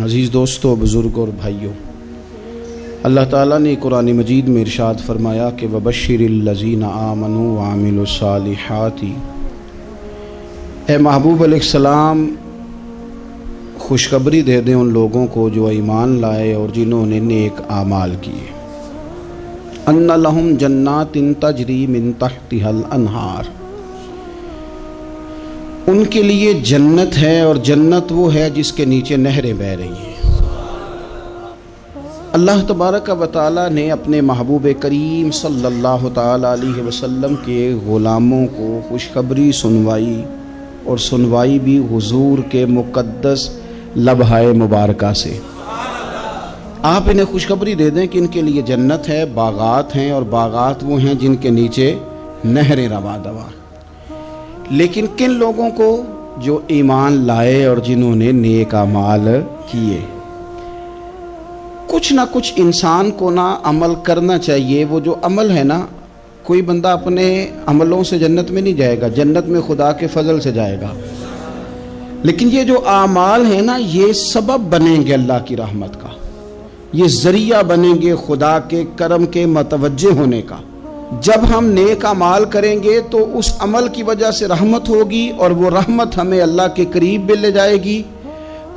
عزیز دوستو، بزرگ اور بھائیوں، اللہ تعالیٰ نے قرآن مجید میں ارشاد فرمایا کہ وَبَشِّرِ الَّذِينَ آمَنُوا وَعَمِلُوا الصَّالِحَاتِ، اے محبوب علیہ السلام خوشخبری دے دیں ان لوگوں کو جو ایمان لائے اور جنہوں نے نیک اعمال کیے، اَنَّ لَهُمْ جَنَّاتٍ تَجْرِي مِن تَحْتِهَا الْأَنْهَارُ، ان کے لیے جنت ہے اور جنت وہ ہے جس کے نیچے نہریں بہہ رہی ہیں۔ اللہ تبارک و تعالیٰ نے اپنے محبوب کریم صلی اللہ تعالیٰ علیہ وسلم کے غلاموں کو خوشخبری سنوائی، اور سنوائی بھی حضور کے مقدس لبھائے مبارکہ سے۔ آپ انہیں خوشخبری دے دیں کہ ان کے لیے جنت ہے، باغات ہیں، اور باغات وہ ہیں جن کے نیچے نہریں رواں دواں۔ لیکن کن لوگوں کو؟ جو ایمان لائے اور جنہوں نے نیک اعمال کیے۔ کچھ نہ کچھ انسان کو نہ عمل کرنا چاہیے۔ وہ جو عمل ہے نا، کوئی بندہ اپنے عملوں سے جنت میں نہیں جائے گا، جنت میں خدا کے فضل سے جائے گا، لیکن یہ جو اعمال ہیں نا، یہ سبب بنیں گے اللہ کی رحمت کا، یہ ذریعہ بنیں گے خدا کے کرم کے متوجہ ہونے کا۔ جب ہم نیک اعمال کریں گے تو اس عمل کی وجہ سے رحمت ہوگی، اور وہ رحمت ہمیں اللہ کے قریب بھی لے جائے گی،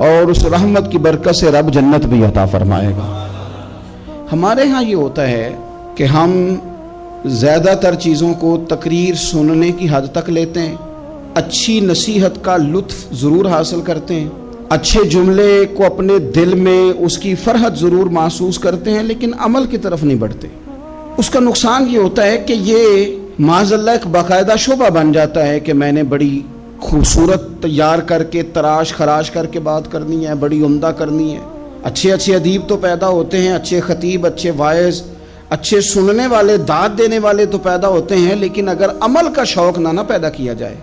اور اس رحمت کی برکت سے رب جنت بھی عطا فرمائے گا۔ ہمارے ہاں یہ ہوتا ہے کہ ہم زیادہ تر چیزوں کو تقریر سننے کی حد تک لیتے ہیں، اچھی نصیحت کا لطف ضرور حاصل کرتے ہیں، اچھے جملے کو اپنے دل میں اس کی فرحت ضرور محسوس کرتے ہیں، لیکن عمل کی طرف نہیں بڑھتے۔ اس کا نقصان یہ ہوتا ہے کہ یہ معاذ اللہ ایک باقاعدہ شعبہ بن جاتا ہے کہ میں نے بڑی خوبصورت تیار کر کے تراش خراش کر کے بات کرنی ہے، بڑی عمدہ کرنی ہے۔ اچھے ادیب تو پیدا ہوتے ہیں، اچھے خطیب، اچھے واعظ، اچھے سننے والے، داد دینے والے تو پیدا ہوتے ہیں، لیکن اگر عمل کا شوق نہ پیدا کیا جائے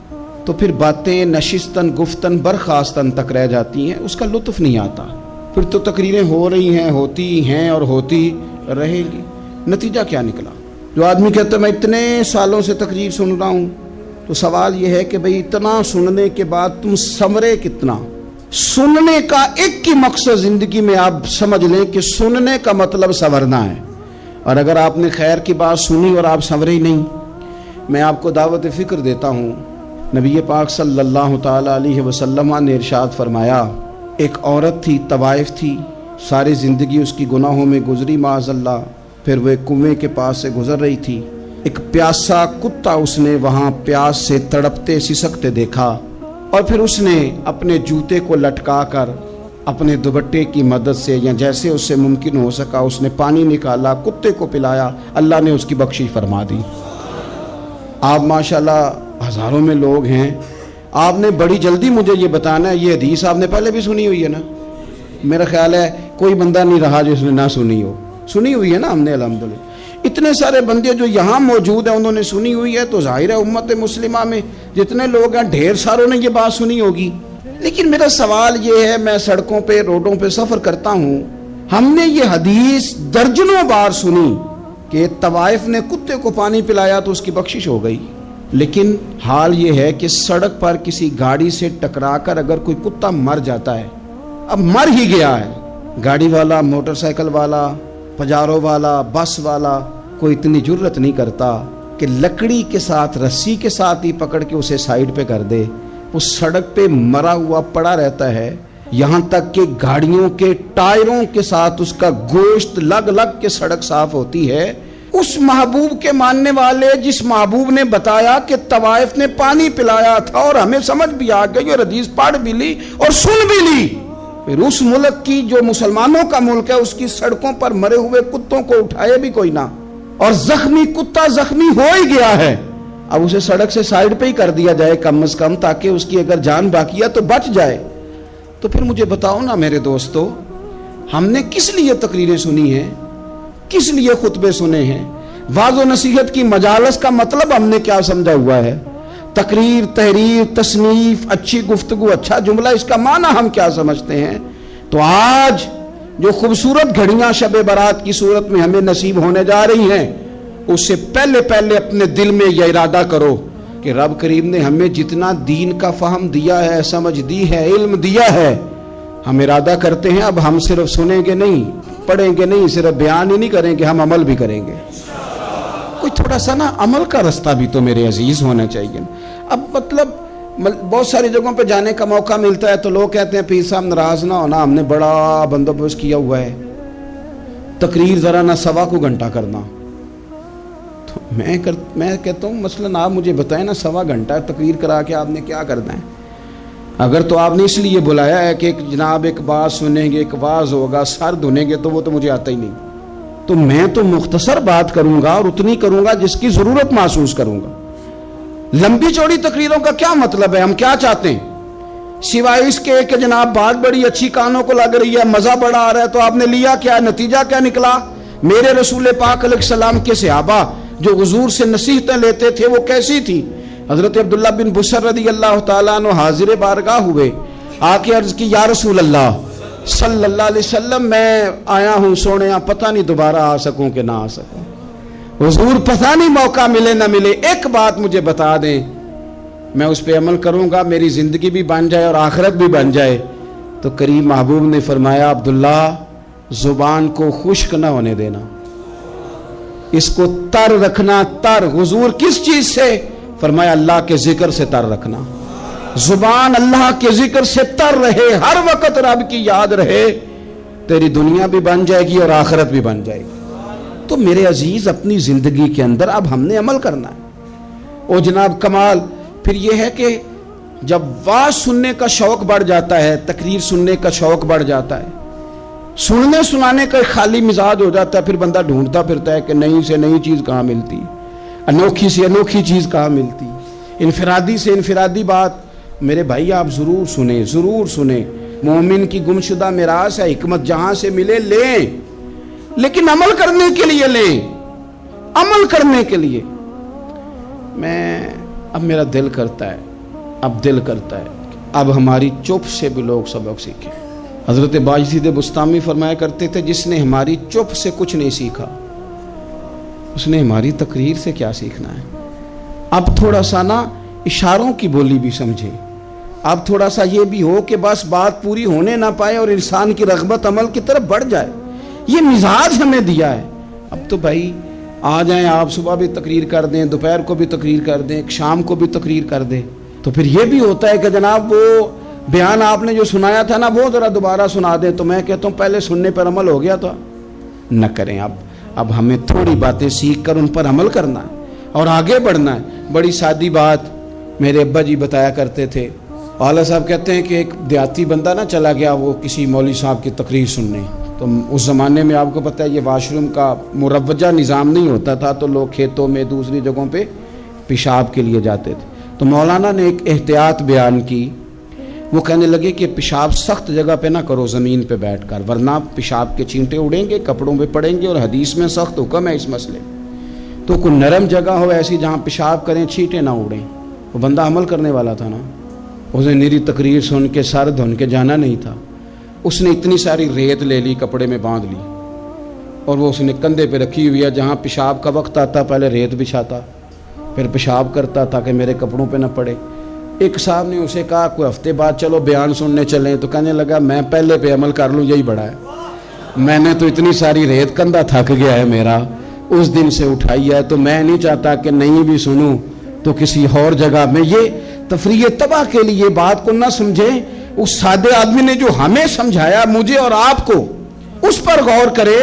تو پھر باتیں نشستن گفتن برخاستن تک رہ جاتی ہیں، اس کا لطف نہیں آتا۔ پھر تو تقریریں ہو رہی ہیں، ہوتی ہیں اور ہوتی رہے گی، نتیجہ کیا نکلا؟ جو آدمی کہتا ہے میں اتنے سالوں سے تقریر سن رہا ہوں، تو سوال یہ ہے کہ بھئی اتنا سننے کے بعد تم سنورے کتنا؟ سننے کا ایک ہی مقصد زندگی میں آپ سمجھ لیں کہ سننے کا مطلب سنورنا ہے، اور اگر آپ نے خیر کی بات سنی اور آپ سنورے ہی نہیں، میں آپ کو دعوت فکر دیتا ہوں۔ نبی پاک صلی اللہ تعالیٰ علیہ وسلم نے ارشاد فرمایا، ایک عورت تھی، طوائف تھی، ساری زندگی اس کی گناہوں میں گزری معاذ اللہ، پھر وہ ایک کنویں کے پاس سے گزر رہی تھی، ایک پیاسا کتا اس نے وہاں پیاس سے تڑپتے سسکتے دیکھا، اور پھر اس نے اپنے جوتے کو لٹکا کر اپنے دوپٹے کی مدد سے یا جیسے اس سے ممکن ہو سکا اس نے پانی نکالا، کتے کو پلایا، اللہ نے اس کی بخشش فرما دی۔ آپ ماشاءاللہ ہزاروں میں لوگ ہیں، آپ نے بڑی جلدی مجھے یہ بتانا ہے، یہ حدیث آپ نے پہلے بھی سنی ہوئی ہے نا؟ میرا خیال ہے کوئی بندہ نہیں رہا جو اس نے نہ سنی ہو، سنی ہوئی ہے نا ہم نے الحمدللہ۔ اتنے سارے بندے جو یہاں موجود ہیں انہوں نے سنی ہوئی ہے، تو ظاہر ہے امت مسلمہ میں جتنے لوگ ہیں ڈھیر ساروں نے یہ بات سنی ہوگی۔ لیکن میرا سوال یہ ہے، میں سڑکوں پہ روڈوں پہ سفر کرتا ہوں، ہم نے یہ حدیث درجنوں بار سنی کہ طوائف نے کتے کو پانی پلایا تو اس کی بخشش ہو گئی، لیکن حال یہ ہے کہ سڑک پر کسی گاڑی سے ٹکرا کر اگر کوئی کتا مر جاتا ہے، اب مر ہی گیا ہے، گاڑی والا، موٹر سائیکل والا، پجارو والا، بس والا کوئی اتنی جرت نہیں کرتا کہ لکڑی کے ساتھ، رسی کے ساتھ ہی پکڑ کے اسے سائیڈ پہ کر دے۔ وہ سڑک پہ مرا ہوا پڑا رہتا ہے، یہاں تک کہ گاڑیوں کے ٹائروں کے ساتھ اس کا گوشت لگ لگ کے سڑک صاف ہوتی ہے۔ اس محبوب کے ماننے والے، جس محبوب نے بتایا کہ طوائف نے پانی پلایا تھا، اور ہمیں سمجھ بھی آ گئی اور حدیث پڑھ بھی لی اور سن بھی لی، پھر اس ملک کی جو مسلمانوں کا ملک ہے اس کی سڑکوں پر مرے ہوئے کتوں کو اٹھائے بھی کوئی نہ، اور زخمی کتا زخمی ہو ہی گیا ہے، اب اسے سڑک سے سائیڈ پہ ہی کر دیا جائے کم از کم، تاکہ اس کی اگر جان باقی ہے تو بچ جائے۔ تو پھر مجھے بتاؤ نا میرے دوستو، ہم نے کس لیے تقریریں سنی ہیں، کس لیے خطبے سنے ہیں؟ واعظ و نصیحت کی مجالس کا مطلب ہم نے کیا سمجھا ہوا ہے؟ تقریر، تحریر، تصنیف، اچھی گفتگو، اچھا جملہ، اس کا معنی ہم کیا سمجھتے ہیں؟ تو آج جو خوبصورت گھڑیاں شب برات کی صورت میں ہمیں نصیب ہونے جا رہی ہیں، اس سے پہلے اپنے دل میں یہ ارادہ کرو کہ رب کریم نے ہمیں جتنا دین کا فہم دیا ہے، سمجھ دی ہے، علم دیا ہے، ہم ارادہ کرتے ہیں اب ہم صرف سنیں گے نہیں, پڑھیں گے نہیں, صرف بیان ہی نہیں کریں گے, ہم عمل بھی کریں گے. کوئی تھوڑا سا نا عمل کا رستہ بھی تو میرے عزیز ہونا چاہیے. اب مطلب بہت ساری جگہوں پہ جانے کا موقع ملتا ہے تو لوگ کہتے ہیں پیر صاحب ناراض نہ ہونا, ہم نے بڑا بندوبست کیا ہوا ہے, تقریر ذرا نہ 1.25 گھنٹہ کرنا. تو میں کہتا ہوں مثلاً آپ مجھے بتائیں نا 1.25 گھنٹہ تقریر کرا کے آپ نے کیا کرنا ہے؟ اگر تو آپ نے اس لیے بلایا ہے کہ جناب ایک بات سنیں گے, ایک واز ہوگا, سر دھنیں گے, تو وہ تو مجھے آتا ہی نہیں. تو میں تو مختصر بات کروں گا اور اتنی کروں گا جس کی ضرورت محسوس کروں گا. لمبی چوڑی تقریروں کا کیا مطلب ہے؟ ہم کیا چاہتے ہیں سوائے اس کے کہ جناب بات بڑی اچھی کانوں کو لگ رہی ہے, مزہ بڑا آ رہا ہے, تو آپ نے لیا کیا؟ نتیجہ کیا نکلا؟ میرے رسول پاک علیہ السلام کے صحابہ جو حضور سے نصیحتیں لیتے تھے وہ کیسی تھی؟ حضرت عبداللہ بن بسر رضی اللہ تعالیٰ عنہ حاضر بارگاہ ہوئے, آ کے عرض کی یا رسول اللہ صلی اللہ علیہ وسلم, میں آیا ہوں سونے, پتہ نہیں دوبارہ آ سکوں کہ نہ آ سکوں. حضور پتہ نہیں موقع ملے نہ ملے, ایک بات مجھے بتا دیں, میں اس پہ عمل کروں گا, میری زندگی بھی بن جائے اور آخرت بھی بن جائے. تو کریم محبوب نے فرمایا عبداللہ زبان کو خشک نہ ہونے دینا, اس کو تر رکھنا. تر حضور کس چیز سے؟ فرمایا اللہ کے ذکر سے تر رکھنا. زبان اللہ کے ذکر سے تر رہے, ہر وقت رب کی یاد رہے, تیری دنیا بھی بن جائے گی اور آخرت بھی بن جائے گی. تو میرے عزیز اپنی زندگی کے اندر اب ہم نے عمل کرنا ہے. او جناب کمال پھر یہ ہے کہ جب واز سننے کا شوق بڑھ جاتا ہے, تقریر سننے کا شوق بڑھ جاتا ہے, سننے سنانے کا خالی مزاج ہو جاتا ہے, پھر بندہ ڈھونڈتا پھرتا ہے کہ نئی سے نئی چیز کہاں ملتی, انوکھی سے انوکھی چیز کہاں ملتی, انفرادی سے انفرادی بات. میرے بھائی آپ ضرور سنیں, ضرور سنیں. مومن کی گمشدہ میراث ہے, حکمت جہاں سے ملے لیں, لیکن عمل کرنے کے لیے لیں, عمل کرنے کے لیے. اب میرا دل کرتا ہے اب ہماری چپ سے بھی لوگ سبق سیکھیں. حضرت باجید بستامی فرمایا کرتے تھے جس نے ہماری چپ سے کچھ نہیں سیکھا اس نے ہماری تقریر سے کیا سیکھنا ہے. اب تھوڑا سا نا اشاروں کی بولی بھی سمجھیں, اب تھوڑا سا یہ بھی ہو کہ بس بات پوری ہونے نہ پائے اور انسان کی رغبت عمل کی طرف بڑھ جائے. یہ مزاج ہمیں دیا ہے. اب تو بھائی آ جائیں آپ, صبح بھی تقریر کر دیں, دوپہر کو بھی تقریر کر دیں, شام کو بھی تقریر کر دیں, تو پھر یہ بھی ہوتا ہے کہ جناب وہ بیان آپ نے جو سنایا تھا نا وہ ذرا دوبارہ سنا دیں. تو میں کہتا ہوں پہلے سننے پر عمل ہو گیا تو نہ کریں. اب ہمیں تھوڑی باتیں سیکھ کر ان پر عمل کرنا ہے اور آگے بڑھنا ہے. بڑی سادی بات میرے ابا جی بتایا کرتے تھے. والا صاحب کہتے ہیں کہ ایک دیہاتی بندہ نہ چلا گیا وہ کسی مولوی صاحب کی تقریر سننے. تو اس زمانے میں آپ کو پتہ ہے یہ واش روم کا مروجہ نظام نہیں ہوتا تھا, تو لوگ کھیتوں میں دوسری جگہوں پہ پیشاب کے لیے جاتے تھے. تو مولانا نے ایک احتیاط بیان کی. وہ کہنے لگے کہ پیشاب سخت جگہ پہ نہ کرو زمین پہ بیٹھ کر, ورنہ پیشاب کے چینٹے اڑیں گے, کپڑوں پہ پڑیں گے, اور حدیث میں سخت حکم ہے اس مسئلے. تو کوئی نرم جگہ ہو ایسی جہاں پیشاب کریں چھینٹے نہ اڑیں. وہ بندہ عمل کرنے والا تھا نا, اسے نیری تقریر سن کے سر دھن کے جانا نہیں تھا. اس نے اتنی ساری ریت لے لی, کپڑے میں باندھ لی, اور وہ اس نے کندھے پہ رکھی ہوئی ہے. جہاں پیشاب کا وقت آتا پہلے ریت بچھاتا, پھر پیشاب کرتا تاکہ میرے کپڑوں پہ نہ پڑے. ایک صاحب نے اسے کہا کوئی ہفتے بعد چلو بیان سننے چلیں. تو کہنے لگا میں پہلے پہ عمل کر لوں, یہی بڑا ہے. میں نے تو اتنی ساری ریت, کندھا تھک گیا ہے میرا, اس دن سے اٹھائی ہے. تو میں نہیں چاہتا کہ نہیں بھی سنوں تو کسی اور جگہ میں. یہ تفریح تباہ کے لیے بات کو نہ سمجھیں. اس سادے آدمی نے جو ہمیں سمجھایا مجھے اور آپ کو, اس پر غور کرے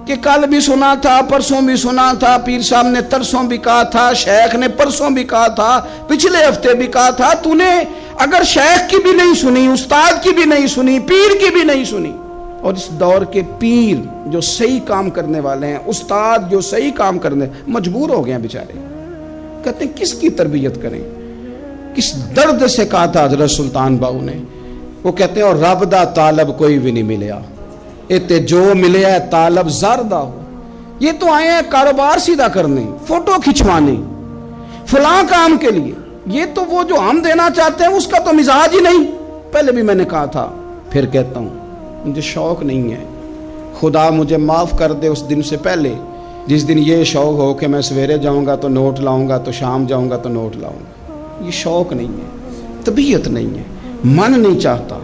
کہ کل بھی سنا تھا, پرسوں بھی سنا تھا, پیر صاحب نے ترسوں بھی کہا تھا, شیخ نے پرسوں بھی کہا تھا, پچھلے ہفتے بھی کہا تھا. تو نے اگر شیخ کی بھی نہیں سنی, استاد کی بھی نہیں سنی, پیر کی بھی نہیں سنی, اور اس دور کے پیر جو صحیح کام کرنے والے ہیں, استاد جو صحیح کام کرنے, مجبور ہو گئے ہیں بیچارے. کہتے ہیں کس کی تربیت کریں. کس درد سے کہا تھا حضرت سلطان باؤ نے. وہ کہتے ہیں اور رب دا طالب کوئی بھی نہیں ملیا, اتے جو ملے ہے طالب زردہ ہو. یہ تو آئے ہیں کاروبار سیدھا کرنے, فوٹو کھچوانے, فلاں کام کے لیے. یہ تو وہ جو ہم دینا چاہتے ہیں اس کا تو مزاج ہی نہیں. پہلے بھی میں نے کہا تھا, پھر کہتا ہوں مجھے شوق نہیں ہے. خدا مجھے معاف کر دے اس دن سے پہلے جس دن یہ شوق ہو کہ میں سویرے جاؤں گا تو نوٹ لاؤں گا, تو شام جاؤں گا تو نوٹ لاؤں گا. یہ شوق نہیں ہے, طبیعت نہیں ہے, من نہیں چاہتا.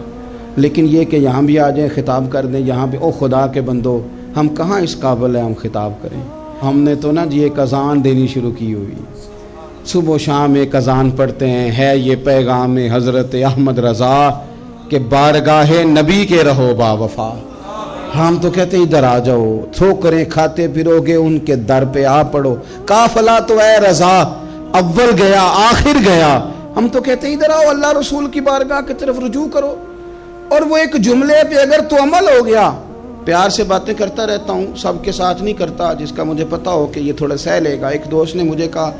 لیکن یہ کہ یہاں بھی آ جائیں خطاب کر دیں یہاں پہ، او خدا کے بندو ہم کہاں اس قابل ہیں ہم خطاب کریں؟ ہم نے تو نا جی ایک اذان دینی شروع کی ہوئی، صبح و شام ایک اذان پڑھتے ہیں، ہے یہ پیغام حضرت احمد رضا کہ بارگاہ نبی کے رہو با وفا۔ ہم تو کہتے ہیں ادھر آ جاؤ، ٹھوکریں کھاتے پھرو گے ان کے در پہ آ پڑو، قافلہ تو اے رضا اول گیا آخر گیا۔ ہم تو کہتے ہیں ادھر آؤ، اللہ رسول کی بارگاہ کی طرف رجوع کرو۔ اور وہ ایک جملے پہ اگر تو عمل ہو گیا، پیار سے باتیں کرتا رہتا ہوں، سب کے ساتھ نہیں کرتا، جس کا مجھے پتا ہو کہ یہ تھوڑا سہ لے گا۔ ایک دوست نے مجھے کہا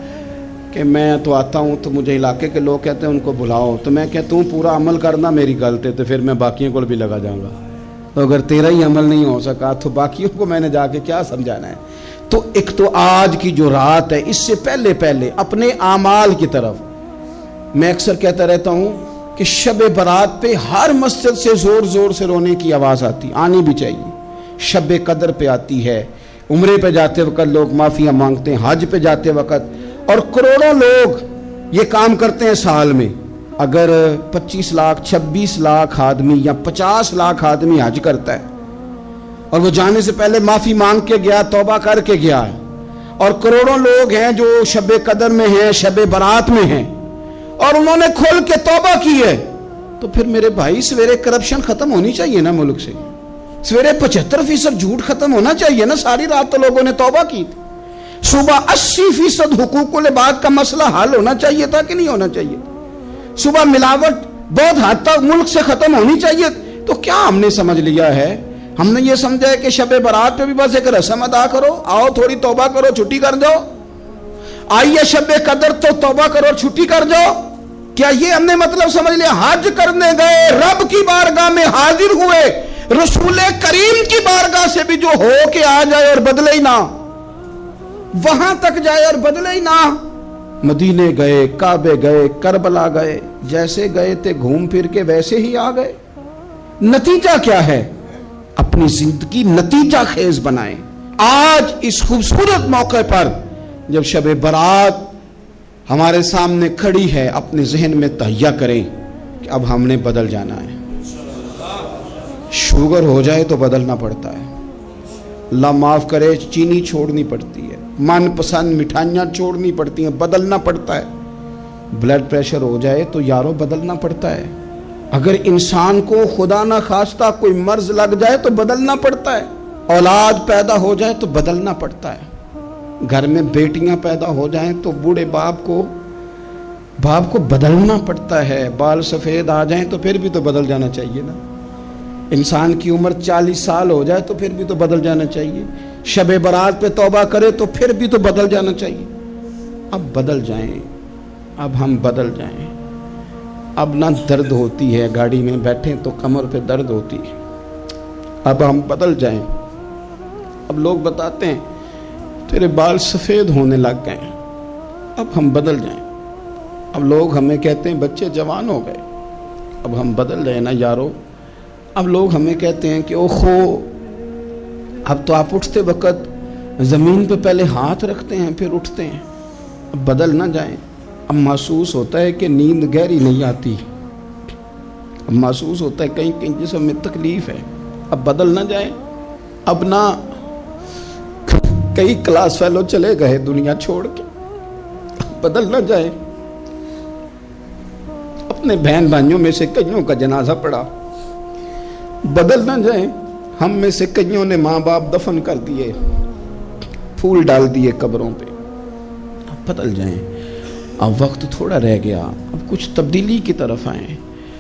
کہ میں تو آتا ہوں تو مجھے علاقے کے لوگ کہتے ہیں ان کو بلاؤ، تو میں کہتا ہوں پورا عمل کرنا میری غلط ہے، تو پھر میں باقیوں کو بھی لگا جاؤں گا، تو اگر تیرا ہی عمل نہیں ہو سکا تو باقیوں کو میں نے جا کے کیا سمجھانا ہے؟ تو ایک تو آج کی جو رات ہے، اس سے پہلے اپنے اعمال کی طرف میں اکثر کہتا رہتا ہوں کہ شب برات پہ ہر مسجد سے زور زور سے رونے کی آواز آنی بھی چاہیے۔ شب قدر پہ آتی ہے، عمرے پہ جاتے وقت لوگ معافیاں مانگتے ہیں، حج پہ جاتے وقت، اور کروڑوں لوگ یہ کام کرتے ہیں سال میں۔ اگر 25 لاکھ 26 لاکھ آدمی یا 50 لاکھ آدمی حج کرتا ہے اور وہ جانے سے پہلے معافی مانگ کے گیا، توبہ کر کے گیا ہے، اور کروڑوں لوگ ہیں جو شب قدر میں ہیں، شب برات میں ہیں، اور انہوں نے کھل کے توبہ کی ہے، تو پھر میرے بھائی سویرے کرپشن ختم ہونی چاہیے نا ملک سے، سویرے 75% جھوٹ ختم ہونا چاہیے نا۔ ساری رات تو لوگوں نے توبہ کی تھی، صبح 80% حقوق العباد کا مسئلہ حل ہونا چاہیے تھا کہ نہیں ہونا چاہیے؟ صبح ملاوٹ بہت حد تک ملک سے ختم ہونی چاہیے۔ تو کیا ہم نے سمجھ لیا ہے؟ ہم نے یہ سمجھا ہے کہ شب برات پہ بھی بس ایک رسم ادا کرو، آؤ تھوڑی توبہ کرو چھٹی کر جاؤ، آئیے شب قدر تو توبہ کرو چھٹی کر جاؤ۔ کیا یہ ہم نے مطلب سمجھ لیا؟ حج کرنے گئے، رب کی بارگاہ میں حاضر ہوئے، رسول کریم کی بارگاہ سے بھی جو ہو کے آ جائے اور بدلے ہی نہ، وہاں تک جائے اور بدلے ہی نہ۔ مدینے گئے، کعبے گئے، کربلا گئے، جیسے گئے تھے گھوم پھر کے ویسے ہی آ گئے۔ نتیجہ کیا ہے؟ اپنی زندگی نتیجہ خیز بنائیں۔ آج اس خوبصورت موقع پر جب شب برات ہمارے سامنے کھڑی ہے، اپنے ذہن میں تہیہ کریں کہ اب ہم نے بدل جانا ہے۔ شوگر ہو جائے تو بدلنا پڑتا ہے، اللہ معاف کرے چینی چھوڑنی پڑتی ہے، من پسند مٹھائیاں چھوڑنی پڑتی ہیں، بدلنا پڑتا ہے۔ بلڈ پریشر ہو جائے تو یارو بدلنا پڑتا ہے۔ اگر انسان کو خدا نہ خواستہ کوئی مرض لگ جائے تو بدلنا پڑتا ہے۔ اولاد پیدا ہو جائے تو بدلنا پڑتا ہے۔ گھر میں بیٹیاں پیدا ہو جائیں تو بوڑھے باپ کو بدلنا پڑتا ہے۔ بال سفید آ جائیں تو پھر بھی تو بدل جانا چاہیے نا۔ انسان کی عمر 40 سال ہو جائے تو پھر بھی تو بدل جانا چاہیے۔ شب برات پہ توبہ کرے تو پھر بھی تو بدل جانا چاہیے۔ اب بدل جائیں، اب ہم بدل جائیں۔ اب نہ درد ہوتی ہے، گاڑی میں بیٹھیں تو کمر پہ درد ہوتی ہے، اب ہم بدل جائیں۔ اب لوگ بتاتے ہیں تیرے بال سفید ہونے لگ گئے، اب ہم بدل جائیں۔ اب لوگ ہمیں کہتے ہیں بچے جوان ہو گئے، اب ہم بدل جائیں نا یارو۔ اب لوگ ہمیں کہتے ہیں کہ اوخو اب تو آپ اٹھتے وقت زمین پہ پہلے ہاتھ رکھتے ہیں پھر اٹھتے ہیں، اب بدل نہ جائیں۔ اب محسوس ہوتا ہے کہ نیند گہری نہیں آتی، اب محسوس ہوتا ہے کہیں کہیں جسم میں تکلیف ہے، اب بدل نہ جائیں۔ اب نہ کئی کلاس فیلو چلے گئے دنیا چھوڑ کے، بدل نہ جائیں۔ اپنے بہن بھائیوں میں سے کئیوں کا جنازہ پڑا، بدل نہ جائیں۔ ہم میں سے کئیوں نے ماں باپ دفن کر دیے، پھول ڈال دیے قبروں پہ، اب بدل جائیں۔ اب وقت تھوڑا رہ گیا، اب کچھ تبدیلی کی طرف آئیں،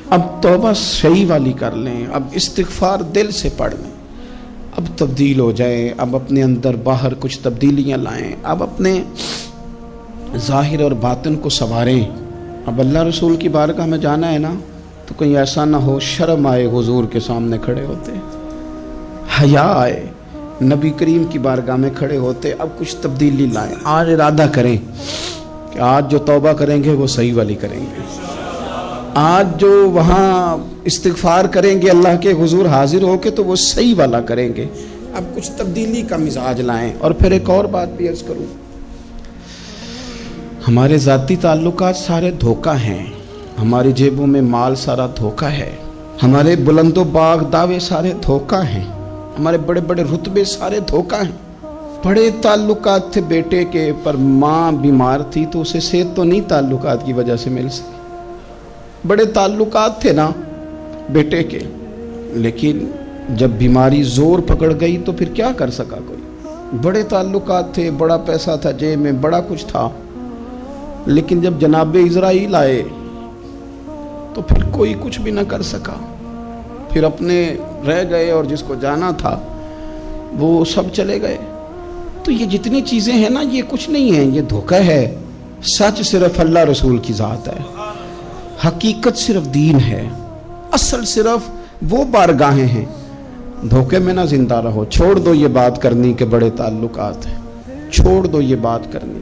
اب توبہ صحیح والی کر لیں، اب استغفار دل سے پڑھ لیں، اب تبدیل ہو جائیں، اب اپنے اندر باہر کچھ تبدیلیاں لائیں، اب اپنے ظاہر اور باطن کو سنواریں۔ اب اللہ رسول کی بارگاہ میں جانا ہے نا، تو کہیں ایسا نہ ہو شرم آئے حضور کے سامنے کھڑے ہوتے، حیا آئے نبی کریم کی بارگاہ میں کھڑے ہوتے۔ اب کچھ تبدیلی لائیں، آج ارادہ کریں کہ آج جو توبہ کریں گے وہ صحیح والی کریں گے، آج جو وہاں استغفار کریں گے اللہ کے حضور حاضر ہو کے تو وہ صحیح والا کریں گے۔ اب کچھ تبدیلی کا مزاج لائیں۔ اور پھر ایک اور بات بھی عرض کروں، ہمارے ذاتی تعلقات سارے دھوکہ ہیں، ہماری جیبوں میں مال سارا دھوکہ ہے، ہمارے بلند و باغ دعوے سارے دھوکہ ہیں، ہمارے بڑے بڑے رتبے سارے دھوکہ ہیں۔ بڑے تعلقات تھے بیٹے کے، پر ماں بیمار تھی تو اسے صحت تو نہیں تعلقات کی وجہ سے مل سکی۔ بڑے تعلقات تھے نا بیٹے کے، لیکن جب بیماری زور پکڑ گئی تو پھر کیا کر سکا کوئی؟ بڑے تعلقات تھے، بڑا پیسہ تھا جیب میں، بڑا کچھ تھا، لیکن جب جناب اسرائیل آئے تو پھر کوئی کچھ بھی نہ کر سکا، پھر اپنے رہ گئے، اور جس کو جانا تھا وہ سب چلے گئے۔ تو یہ جتنی چیزیں ہیں نا، یہ کچھ نہیں ہیں، یہ دھوکہ ہے۔ سچ صرف اللہ رسول کی ذات ہے، حقیقت صرف دین ہے، اصل صرف وہ بارگاہیں ہیں۔ دھوکے میں نہ زندہ رہو، چھوڑ دو یہ بات کرنی کہ بڑے تعلقات ہیں، چھوڑ دو یہ بات کرنی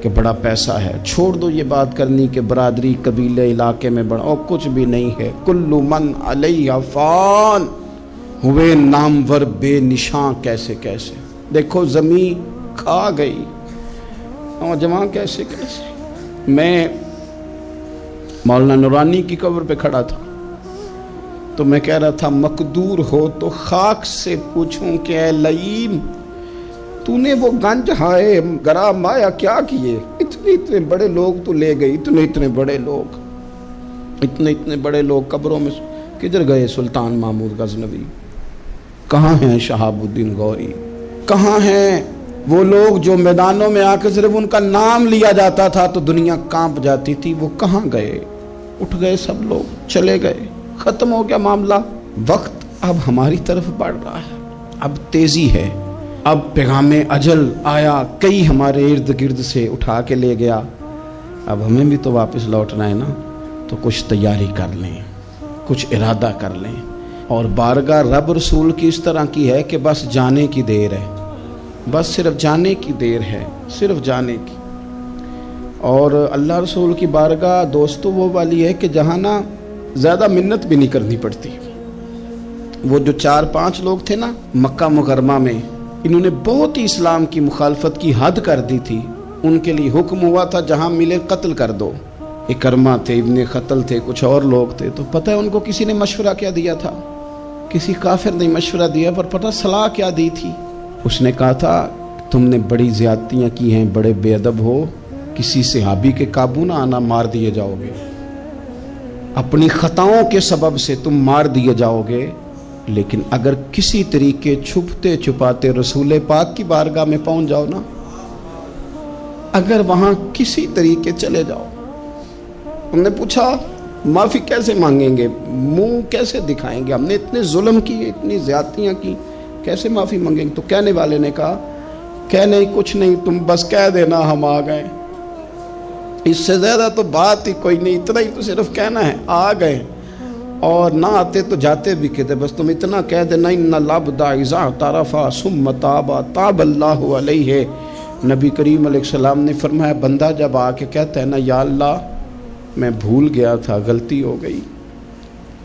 کہ بڑا پیسہ ہے، چھوڑ دو یہ بات کرنی کہ برادری قبیلے علاقے میں بڑا، اور کچھ بھی نہیں ہے۔ کل من علیہ فان، ہوئے نامور بے نشاں کیسے کیسے۔ دیکھو زمین کھا گئی، نوجوان کیسے کیسے۔ میں مولانا نورانی کی قبر پہ کھڑا تھا تو میں کہہ رہا تھا مقدور ہو تو خاک سے پوچھوں کہ اے لئیم تو نے وہ گنج ہائے گرا مایا کیا کیے؟ اتنے بڑے لوگ تو لے گئی، اتنے بڑے لوگ، اتنے بڑے لوگ قبروں میں کدھر گئے؟ سلطان محمود غزنوی کہاں ہیں؟ شہاب الدین غوری کہاں ہیں؟ وہ لوگ جو میدانوں میں آ کے صرف ان کا نام لیا جاتا تھا تو دنیا کانپ جاتی تھی، وہ کہاں گئے؟ اٹھ گئے سب لوگ، چلے گئے، ختم ہو گیا معاملہ۔ وقت اب ہماری طرف بڑھ رہا ہے، اب تیزی ہے، اب پیغام اجل آیا، کئی ہمارے ارد گرد سے اٹھا کے لے گیا، اب ہمیں بھی تو واپس لوٹنا ہے نا، تو کچھ تیاری کر لیں، کچھ ارادہ کر لیں۔ اور بارگاہ رب رسول کی اس طرح کی ہے کہ بس جانے کی دیر ہے، بس صرف جانے کی دیر ہے، صرف جانے کی۔ اور اللہ رسول کی بارگاہ دوستو وہ والی ہے کہ جہاں نا زیادہ منت بھی نہیں کرنی پڑتی۔ وہ جو 4-5 لوگ تھے نا مکہ مکرمہ میں، انہوں نے بہت ہی اسلام کی مخالفت کی حد کر دی تھی، ان کے لیے حکم ہوا تھا جہاں ملے قتل کر دو۔ اکرمہ تھے، ابن قتل تھے، کچھ اور لوگ تھے، تو پتہ ہے ان کو کسی نے مشورہ کیا دیا تھا؟ کسی کافر نے مشورہ دیا، پر پتہ صلاح کیا دی تھی؟ اس نے کہا تھا تم نے بڑی زیادتیاں کی ہیں، بڑے بے ادب ہو، کسی صحابی کے قابو نہ آنا، مار دیے جاؤ گے، اپنی خطاؤں کے سبب سے تم مار دیے جاؤ گے، لیکن اگر کسی طریقے چھپتے چھپاتے رسول پاک کی بارگاہ میں پہنچ جاؤ نا، اگر وہاں کسی طریقے چلے جاؤ۔ ہم نے پوچھا معافی کیسے مانگیں گے، منہ کیسے دکھائیں گے، ہم نے اتنے ظلم کیے، اتنی زیادتیاں کی، کیسے معافی مانگیں گے؟ تو کہنے والے نے کہا کہ نہیں کچھ نہیں، تم بس کہہ دینا ہم آ گئے، اس سے زیادہ تو بات ہی کوئی نہیں، اتنا ہی تو صرف کہنا ہے آ گئے، اور نہ آتے تو جاتے بھی کہتے، بس تم اتنا کہہ دینا ان العبد اذا اعترف ثم تاب تاب اللہ علیہ۔ نبی کریم علیہ السلام نے فرمایا بندہ جب آ کے کہتا ہے نا یا اللہ میں بھول گیا تھا، غلطی ہو گئی،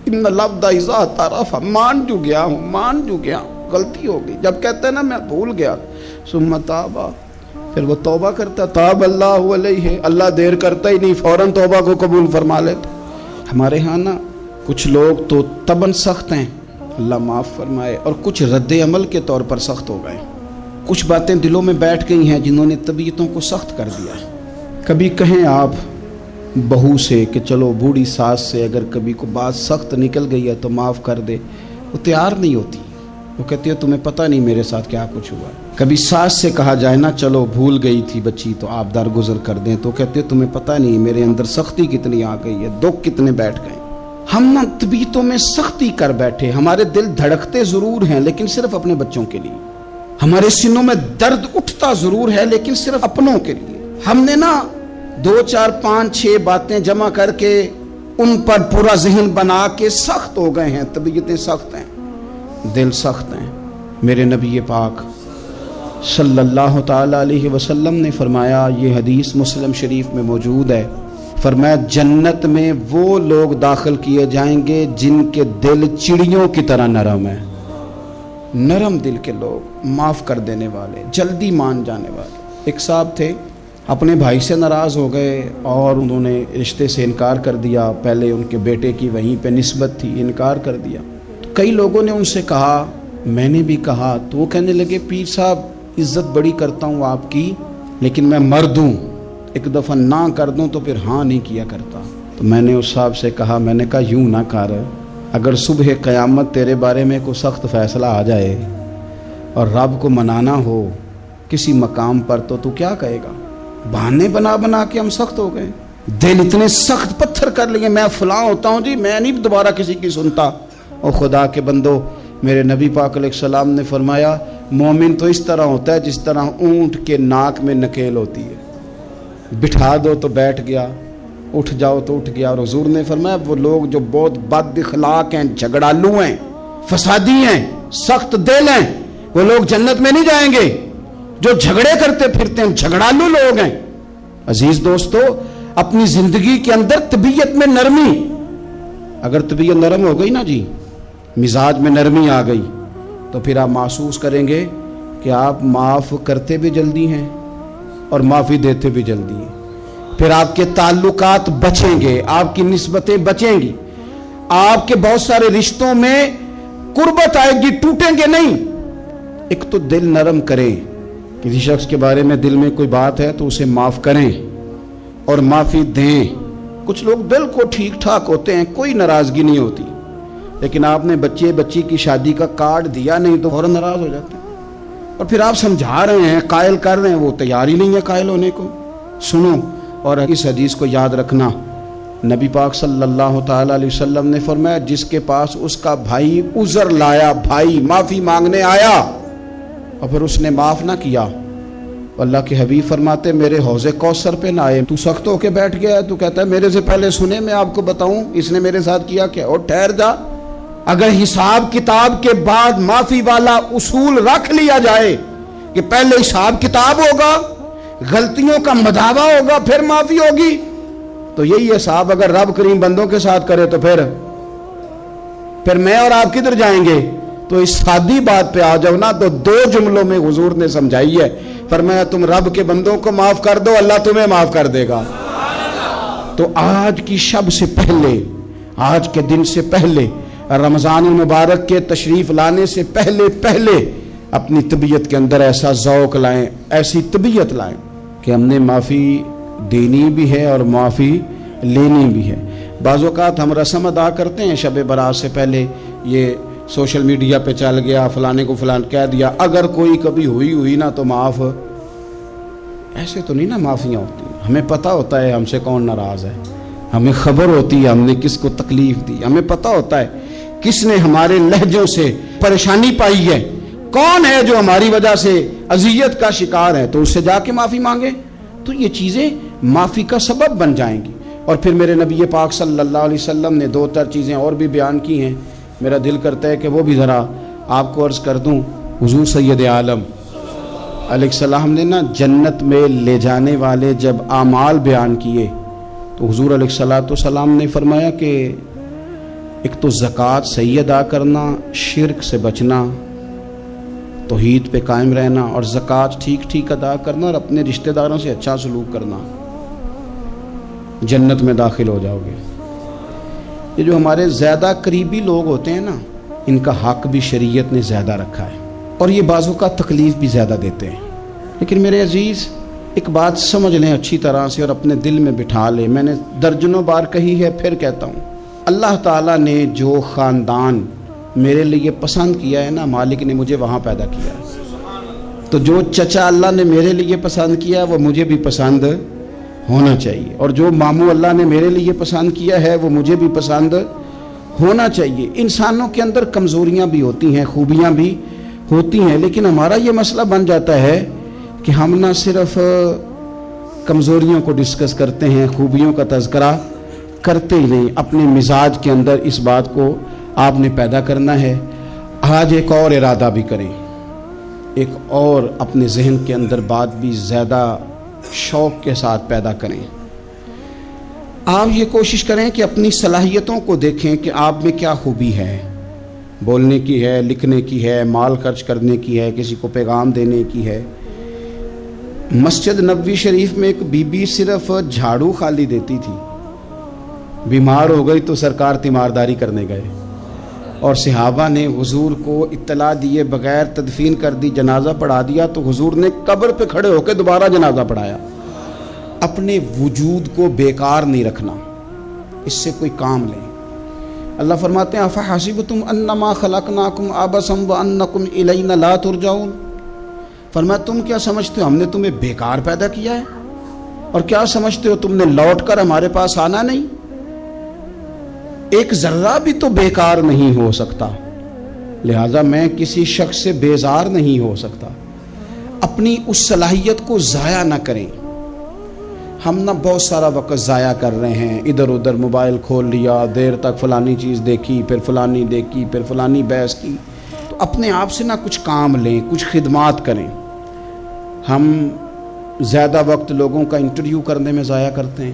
ان العبد اذا اعترف، مان جو گیا ہوں، مان جو گیا، غلطی ہو گئی، جب کہتا ہے نا میں بھول گیا، ثم تاب، پھر وہ توبہ کرتا، تاب اللہ علیہ، اللہ دیر کرتا ہی نہیں، فوراً توبہ کو قبول فرما لیتا۔ ہمارے ہاں نا کچھ لوگ تو طبعاً سخت ہیں، اللہ معاف فرمائے، اور کچھ رد عمل کے طور پر سخت ہو گئے، کچھ باتیں دلوں میں بیٹھ گئی ہیں جنہوں نے طبیعتوں کو سخت کر دیا ہے۔ کبھی کہیں آپ بہو سے کہ چلو بوڑھی ساس سے اگر کبھی کو بات سخت نکل گئی ہے تو معاف کر دے، وہ تیار نہیں ہوتی، وہ کہتی ہے تمہیں پتہ نہیں میرے ساتھ کیا کچھ ہوا۔ کبھی ساس سے کہا جائے نا چلو بھول گئی تھی بچی تو آپ درگزر کر دیں، تو کہتے ہیں تمہیں پتہ نہیں میرے اندر سختی کتنی آ گئی ہے، دکھ کتنے بیٹھ گئے۔ ہم نا طبیعتوں میں سختی کر بیٹھے، ہمارے دل دھڑکتے ضرور ہیں لیکن صرف اپنے بچوں کے لیے، ہمارے سینوں میں درد اٹھتا ضرور ہے لیکن صرف اپنوں کے لیے۔ ہم نے نا 2 4 5 6 باتیں جمع کر کے ان پر پورا ذہن بنا کے سخت ہو گئے ہیں، طبیعتیں سخت ہیں، دل سخت ہیں۔ میرے نبی پاک صلی اللہ تعالی علیہ وسلم نے فرمایا، یہ حدیث مسلم شریف میں موجود ہے، فرمایا جنت میں وہ لوگ داخل کیے جائیں گے جن کے دل چڑیوں کی طرح نرم ہیں، نرم دل کے لوگ، معاف کر دینے والے، جلدی مان جانے والے۔ ایک صاحب تھے اپنے بھائی سے ناراض ہو گئے اور انہوں نے رشتے سے انکار کر دیا. پہلے ان کے بیٹے کی وہیں پہ نسبت تھی, انکار کر دیا. تو کئی لوگوں نے ان سے کہا, میں نے بھی کہا, تو وہ کہنے لگے پیر صاحب عزت بڑی کرتا ہوں آپ کی, لیکن میں مرد ہوں, ایک دفعہ نہ کر دوں تو پھر ہاں نہیں کیا کرتا. تو میں نے اس صاحب سے کہا, میں نے کہا یوں نہ کر, اگر صبح قیامت تیرے بارے میں کوئی سخت فیصلہ آ جائے اور رب کو منانا ہو کسی مقام پر تو کیا کہے گا؟ بہانے بنا بنا کے ہم سخت ہو گئے, دل اتنے سخت پتھر کر لیے, میں فلاں ہوتا ہوں جی, میں نہیں دوبارہ کسی کی سنتا. اور خدا کے بندو, میرے نبی پاک علیہ السلام نے فرمایا مومن تو اس طرح ہوتا ہے جس طرح اونٹ کے ناک میں نکیل ہوتی ہے, بٹھا دو تو بیٹھ گیا, اٹھ جاؤ تو اٹھ گیا. اور حضور نے فرمایا وہ لوگ جو بہت بد اخلاق ہیں, جھگڑالو ہیں, فسادی ہیں, سخت دل ہیں, وہ لوگ جنت میں نہیں جائیں گے. جو جھگڑے کرتے پھرتے ہیں جھگڑالو لوگ ہیں. عزیز دوستو, اپنی زندگی کے اندر طبیعت میں نرمی, اگر طبیعت نرم ہو گئی نا جی, مزاج میں نرمی آ گئی, تو پھر آپ محسوس کریں گے کہ آپ معاف کرتے بھی جلدی ہیں اور معافی دیتے بھی جلدی ہیں. پھر آپ کے تعلقات بچیں گے, آپ کی نسبتیں بچیں گی, آپ کے بہت سارے رشتوں میں قربت آئے گی, ٹوٹیں گے نہیں. ایک تو دل نرم کریں, کسی شخص کے بارے میں دل میں کوئی بات ہے تو اسے معاف کریں اور معافی دیں. کچھ لوگ بالکل ٹھیک ٹھاک ہوتے ہیں, کوئی ناراضگی نہیں ہوتی, لیکن آپ نے بچی کی شادی کا کارڈ دیا نہیں تو فوراً ناراض ہو جاتے ہیں. اور پھر آپ سمجھا رہے ہیں, قائل کر رہے ہیں, وہ تیار ہی نہیں ہے قائل ہونے کو. سنو اور اس حدیث کو یاد رکھنا, نبی پاک صلی اللہ تعالی علیہ وسلم نے فرمایا جس کے پاس اس کا بھائی عذر لایا, بھائی معافی مانگنے آیا اور پھر اس نے معاف نہ کیا, اللہ کے حبیب فرماتے میرے حوض کوثر پہ نہ آئے. تو سخت ہو کے بیٹھ گیا, تو کہتا ہے میرے سے پہلے سنے, میں آپ کو بتاؤں اس نے میرے ساتھ کیا کیا. اور ٹھہر جا, اگر حساب کتاب کے بعد معافی والا اصول رکھ لیا جائے کہ پہلے حساب کتاب ہوگا, غلطیوں کا مداوع ہوگا, پھر معافی ہوگی, تو یہی حساب اگر رب کریم بندوں کے ساتھ کرے تو پھر میں اور آپ کدھر جائیں گے. تو اس سادی بات پہ آ جاؤ نا, تو 2 جملوں میں حضور نے سمجھائی ہے, فرمایا تم رب کے بندوں کو معاف کر دو, اللہ تمہیں معاف کر دے گا. تو آج کی شب سے پہلے, آج کے دن سے پہلے, رمضان المبارک کے تشریف لانے سے پہلے اپنی طبیعت کے اندر ایسا ذوق لائیں, ایسی طبیعت لائیں کہ ہم نے معافی دینی بھی ہے اور معافی لینی بھی ہے. بعض اوقات ہم رسم ادا کرتے ہیں شب برات سے پہلے, یہ سوشل میڈیا پہ چل گیا, فلانے کو فلان کہہ دیا, اگر کوئی کبھی ہوئی نا تو معاف. ایسے تو نہیں نا معافیاں ہوتی. ہمیں پتہ ہوتا ہے ہم سے کون ناراض ہے, ہمیں خبر ہوتی ہے ہم نے کس کو تکلیف دی, ہمیں پتہ ہوتا ہے کس نے ہمارے لہجوں سے پریشانی پائی ہے, کون ہے جو ہماری وجہ سے اذیت کا شکار ہے, تو اس سے جا کے معافی مانگے. تو یہ چیزیں معافی کا سبب بن جائیں گی. اور پھر میرے نبی پاک صلی اللہ علیہ وسلم نے 2-4 چیزیں اور بھی بیان کی ہیں, میرا دل کرتا ہے کہ وہ بھی ذرا آپ کو عرض کر دوں. حضور سید عالم علیہ السلام نے نا جنت میں لے جانے والے جب اعمال بیان کیے تو حضور علیہ السلام نے فرمایا کہ ایک تو زکوٰۃ صحیح ادا کرنا, شرک سے بچنا, توحید پہ قائم رہنا, اور زکوٰۃ ٹھیک ادا کرنا, اور اپنے رشتہ داروں سے اچھا سلوک کرنا, جنت میں داخل ہو جاؤ گے. یہ جو ہمارے زیادہ قریبی لوگ ہوتے ہیں نا, ان کا حق بھی شریعت نے زیادہ رکھا ہے, اور یہ بعضوں کا تکلیف بھی زیادہ دیتے ہیں. لیکن میرے عزیز ایک بات سمجھ لیں اچھی طرح سے اور اپنے دل میں بٹھا لیں, میں نے درجنوں بار کہی ہے, پھر کہتا ہوں, اللہ تعالیٰ نے جو خاندان میرے لیے پسند کیا ہے نا, مالک نے مجھے وہاں پیدا کیا ہے. تو جو چچا اللہ نے میرے لیے پسند کیا وہ مجھے بھی پسند ہونا چاہیے, اور جو ماموں اللہ نے میرے لیے پسند کیا ہے وہ مجھے بھی پسند ہونا چاہیے. انسانوں کے اندر کمزوریاں بھی ہوتی ہیں, خوبیاں بھی ہوتی ہیں, لیکن ہمارا یہ مسئلہ بن جاتا ہے کہ ہم نہ صرف کمزوریوں کو ڈسکس کرتے ہیں, خوبیوں کا تذکرہ کرتے ہی نہیں. اپنے مزاج کے اندر اس بات کو آپ نے پیدا کرنا ہے. آج ایک اور ارادہ بھی کریں, ایک اور اپنے ذہن کے اندر بات بھی زیادہ شوق کے ساتھ پیدا کریں. آپ یہ کوشش کریں کہ اپنی صلاحیتوں کو دیکھیں کہ آپ میں کیا خوبی ہے, بولنے کی ہے, لکھنے کی ہے, مال خرچ کرنے کی ہے, کسی کو پیغام دینے کی ہے. مسجد نبوی شریف میں ایک بی بی صرف جھاڑو خالی دیتی تھی، بیمار ہو گئی تو سرکار تیمارداری کرنے گئے اور صحابہ نے حضور کو اطلاع دیے بغیر تدفین کر دی، جنازہ پڑھا دیا، تو حضور نے قبر پہ کھڑے ہو کے دوبارہ جنازہ پڑھایا۔ اپنے وجود کو بیکار نہیں رکھنا، اس سے کوئی کام لیں۔ اللہ فرماتے ہیں افحسبتم انما خلقناکم عبثا وانکم الینا لا ترجعون، فرمایا تم کیا سمجھتے ہو ہم نے تمہیں بیکار پیدا کیا ہے، اور کیا سمجھتے ہو تم نے لوٹ کر ہمارے پاس آنا نہیں؟ ایک ذرہ بھی تو بیکار نہیں ہو سکتا، لہذا میں کسی شخص سے بیزار نہیں ہو سکتا۔ اپنی اس صلاحیت کو ضائع نہ کریں۔ ہم نہ بہت سارا وقت ضائع کر رہے ہیں، ادھر ادھر موبائل کھول لیا، دیر تک فلانی چیز دیکھی، پھر فلانی دیکھی، پھر فلانی بحث کی۔ تو اپنے آپ سے نہ کچھ کام لیں، کچھ خدمات کریں۔ ہم زیادہ وقت لوگوں کا انٹرویو کرنے میں ضائع کرتے ہیں،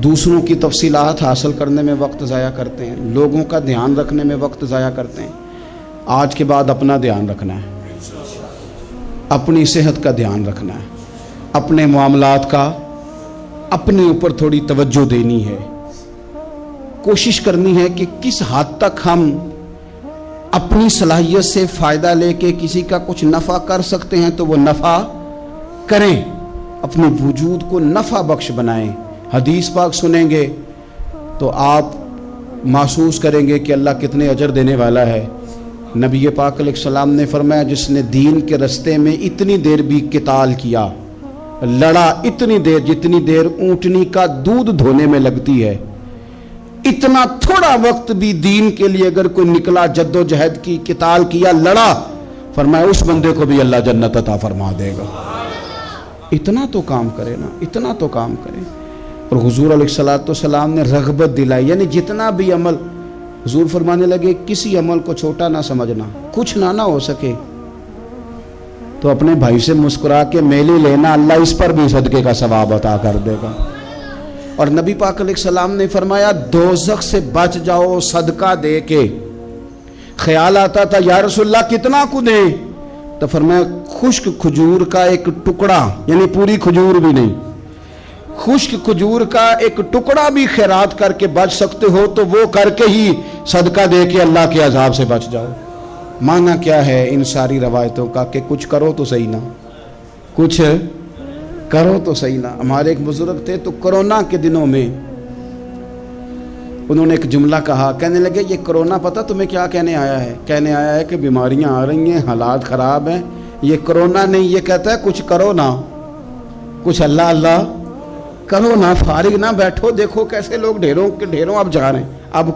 دوسروں کی تفصیلات حاصل کرنے میں وقت ضائع کرتے ہیں، لوگوں کا دھیان رکھنے میں وقت ضائع کرتے ہیں۔ آج کے بعد اپنا دھیان رکھنا ہے، اپنی صحت کا دھیان رکھنا ہے، اپنے معاملات کا اپنے اوپر تھوڑی توجہ دینی ہے، کوشش کرنی ہے کہ کس حد تک ہم اپنی صلاحیت سے فائدہ لے کے کسی کا کچھ نفع کر سکتے ہیں تو وہ نفع کریں، اپنے وجود کو نفع بخش بنائیں۔ حدیث پاک سنیں گے تو آپ محسوس کریں گے کہ اللہ کتنے اجر دینے والا ہے۔ نبی پاک علیہ السلام نے فرمایا جس نے دین کے رستے میں اتنی دیر بھی قتال کیا، لڑا، اتنی دیر جتنی دیر اونٹنی کا دودھ دھونے میں لگتی ہے، اتنا تھوڑا وقت بھی دین کے لیے اگر کوئی نکلا، جد و جہد کی، قتال کیا، لڑا، فرمایا اس بندے کو بھی اللہ جنت عطا فرما دے گا۔ اتنا تو کام کرے نا، اتنا تو کام کرے۔ اور حضور علیہ السلام نے رغبت دلائی، یعنی جتنا بھی عمل، حضور فرمانے لگے کسی عمل کو چھوٹا نہ سمجھنا، کچھ نہ ہو سکے تو اپنے بھائی سے مسکرا کے میلی لینا، اللہ اس پر بھی صدقے کا ثواب عطا کر دے گا۔ اور نبی پاک علیہ السلام نے فرمایا دوزخ سے بچ جاؤ صدقہ دے کے۔ خیال آتا تھا یا رسول اللہ کتنا کو دیں؟ تو فرمایا خشک کھجور کا ایک ٹکڑا، یعنی پوری کھجور بھی نہیں، خشک کھجور کا ایک ٹکڑا بھی خیرات کر کے بچ سکتے ہو تو وہ کر کے ہی صدقہ دے کے اللہ کے عذاب سے بچ جاؤ۔ معنی کیا ہے ان ساری روایتوں کا کہ کچھ کرو تو صحیح نہ، کچھ کرو تو صحیح نہ۔ ہمارے ایک بزرگ تھے تو کرونا کے دنوں میں انہوں نے ایک جملہ کہا، کہنے لگے یہ کرونا پتہ تمہیں کیا کہنے آیا ہے؟ کہنے آیا ہے کہ بیماریاں آ رہی ہیں، حالات خراب ہیں، یہ کرونا نہیں، یہ کہتا ہے کچھ کرو نا، کچھ اللہ اللہ کرو نا، فارغ نہ بیٹھو، دیکھو کیسے لوگ ڈھیروں کے ڈھیروں اب جا رہے ہیں، اب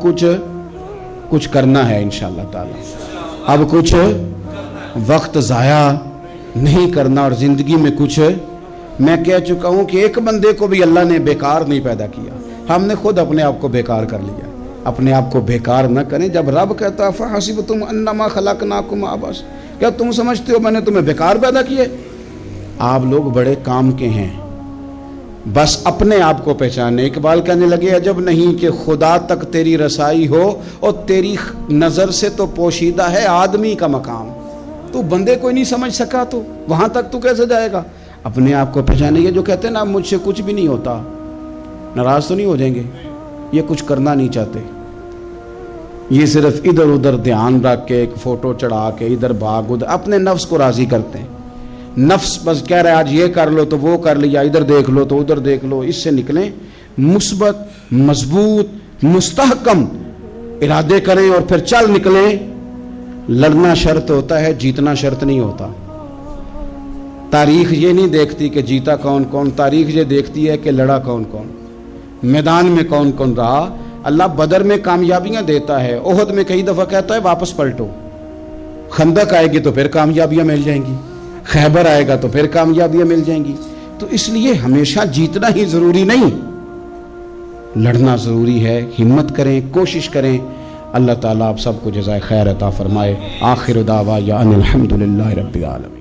کچھ کرنا ہے انشاءاللہ تعالی، اب کچھ وقت ضائع نہیں کرنا اور زندگی میں کچھ۔ میں کہہ چکا ہوں کہ ایک بندے کو بھی اللہ نے بیکار نہیں پیدا کیا، ہم نے خود اپنے آپ کو بیکار کر لیا۔ اپنے آپ کو بیکار نہ کریں۔ جب رب کہتا فحسبتم انما خلقناکم عبث، کیا تم سمجھتے ہو میں نے تمہیں بیکار پیدا کیے؟ آپ لوگ بڑے کام کے ہیں، بس اپنے آپ کو پہچانے۔ اقبال کہنے لگے عجب نہیں کہ خدا تک تیری رسائی ہو اور تیری نظر سے تو پوشیدہ ہے آدمی کا مقام، تو بندے کو نہیں سمجھ سکا تو وہاں تک تو کیسے جائے گا؟ اپنے آپ کو پہچانے۔ یہ جو کہتے ہیں نا مجھ سے کچھ بھی نہیں ہوتا، ناراض تو نہیں ہو جائیں گے؟ یہ کچھ کرنا نہیں چاہتے، یہ صرف ادھر ادھر دھیان رکھ کے ایک فوٹو چڑھا کے ادھر بھاگ ادھر اپنے نفس کو راضی کرتے ہیں۔ نفس بس کہہ رہا ہے آج یہ کر لو تو وہ کر لیا، ادھر دیکھ لو تو ادھر دیکھ لو۔ اس سے نکلیں، مثبت، مضبوط، مستحکم ارادے کریں اور پھر چل نکلیں۔ لڑنا شرط ہوتا ہے، جیتنا شرط نہیں ہوتا۔ تاریخ یہ نہیں دیکھتی کہ جیتا کون کون، تاریخ یہ دیکھتی ہے کہ لڑا کون کون، میدان میں کون کون رہا۔ اللہ بدر میں کامیابیاں دیتا ہے، احد میں کئی دفعہ کہتا ہے واپس پلٹو، خندق آئے گی تو پھر کامیابیاں مل جائیں گی، خیبر آئے گا تو پھر کامیابیاں مل جائیں گی۔ تو اس لیے ہمیشہ جیتنا ہی ضروری نہیں، لڑنا ضروری ہے۔ ہمت کریں، کوشش کریں۔ اللہ تعالیٰ آپ سب کو جزائے خیر عطا فرمائے۔ آخر دعوانا ان الحمدللہ رب العالمین۔